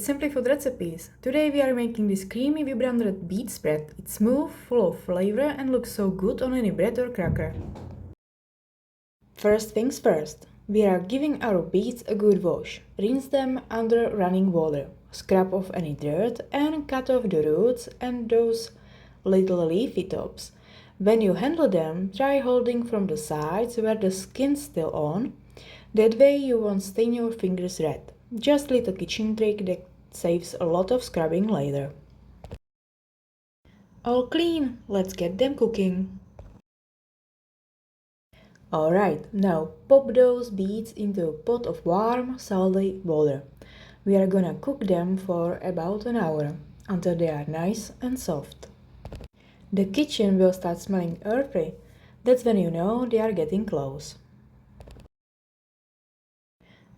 it's Simply Food Recipes. Today we are making this creamy vibrant beet spread. It's smooth, full of flavor and looks so good on any bread or cracker. First things first, we are giving our beets a good wash. Rinse them under running water, scrub off any dirt and cut off the roots and those little leafy tops. When you handle them, try holding from the sides where the skin's still on. That way you won't stain your fingers red. Just a little kitchen trick that saves a lot of scrubbing later. All clean, let's get them cooking. Alright, now pop those beets into a pot of warm, salty water. We are gonna cook them for about an hour, until they are nice and soft. The kitchen will start smelling earthy. That's when you know they are getting close.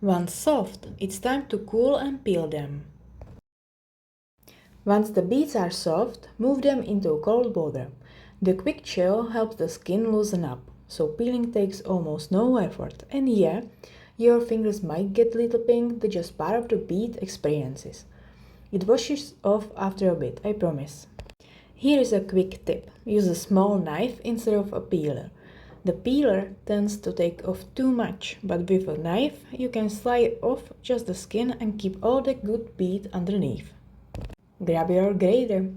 Once soft, it's time to cool and peel them. Once the beets are soft, move them into cold water. The quick chill helps the skin loosen up, so peeling takes almost no effort. And yeah, your fingers might get a little pink, that's just part of the beet experiences. It washes off after a bit, I promise. Here is a quick tip. Use a small knife instead of a peeler. The peeler tends to take off too much, but with a knife you can slide off just the skin and keep all the good beet underneath. Grab your grater.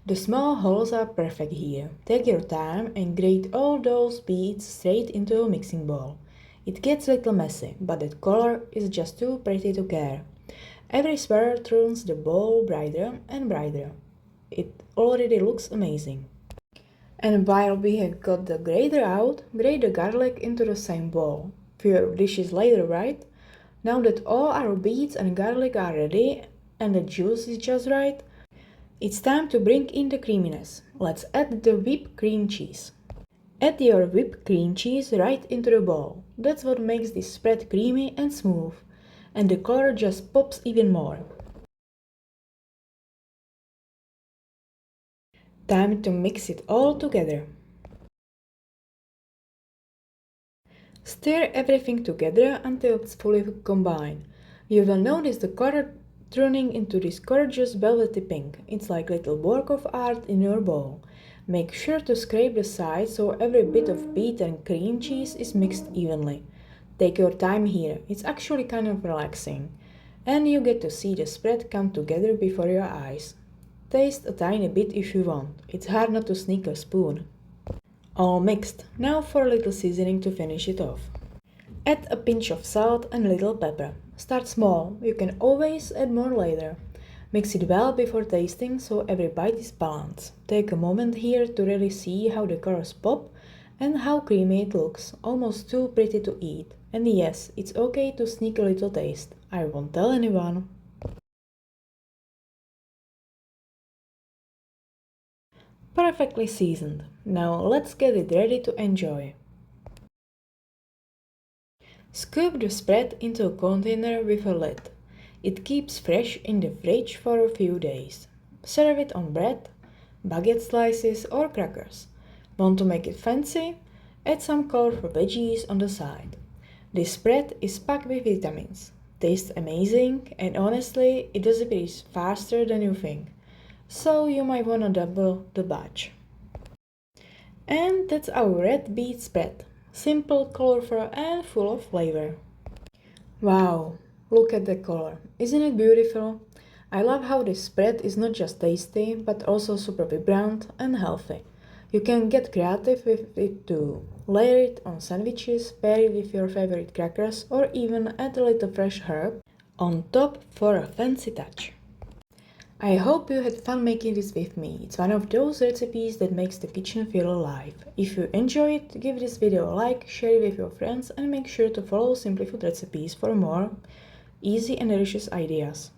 The small holes are perfect here. Take your time and grate all those beets straight into a mixing bowl. It gets a little messy, but that color is just too pretty to care. Every swirl turns the bowl brighter and brighter. It already looks amazing. And while we have got the grater out, grate the garlic into the same bowl. Fewer dishes later, right? Now that all our beets and garlic are ready and the juice is just right, it's time to bring in the creaminess. Let's add the whipped cream cheese. Add your whipped cream cheese right into the bowl. That's what makes this spread creamy and smooth. And the color just pops even more. Time to mix it all together. Stir everything together until it's fully combined. You will notice the color turning into this gorgeous velvety pink. It's like a little work of art in your bowl. Make sure to scrape the sides so every bit of beet and cream cheese is mixed evenly. Take your time here, it's actually kind of relaxing. And you get to see the spread come together before your eyes. Taste a tiny bit if you want, it's hard not to sneak a spoon. All mixed, now for a little seasoning to finish it off. Add a pinch of salt and a little pepper. Start small, you can always add more later. Mix it well before tasting so every bite is balanced. Take a moment here to really see how the colors pop and how creamy it looks, almost too pretty to eat. And yes, it's okay to sneak a little taste, I won't tell anyone. Perfectly seasoned. Now let's get it ready to enjoy. Scoop the spread into a container with a lid. It keeps fresh in the fridge for a few days. Serve it on bread, baguette slices or crackers. Want to make it fancy? Add some colorful veggies on the side. This spread is packed with vitamins. Tastes amazing and honestly, it disappears faster than you think. So you might want to double the batch. And that's our red beet spread. Simple, colorful and full of flavor. Wow, look at the color. Isn't it beautiful? I love how this spread is not just tasty, but also super vibrant and healthy. You can get creative with it too. Layer it on sandwiches, pair it with your favorite crackers, or even add a little fresh herb on top for a fancy touch. I hope you had fun making this with me. It's one of those recipes that makes the kitchen feel alive. If you enjoy it, give this video a like, share it with your friends and make sure to follow Simply Food Recipes for more easy and delicious ideas.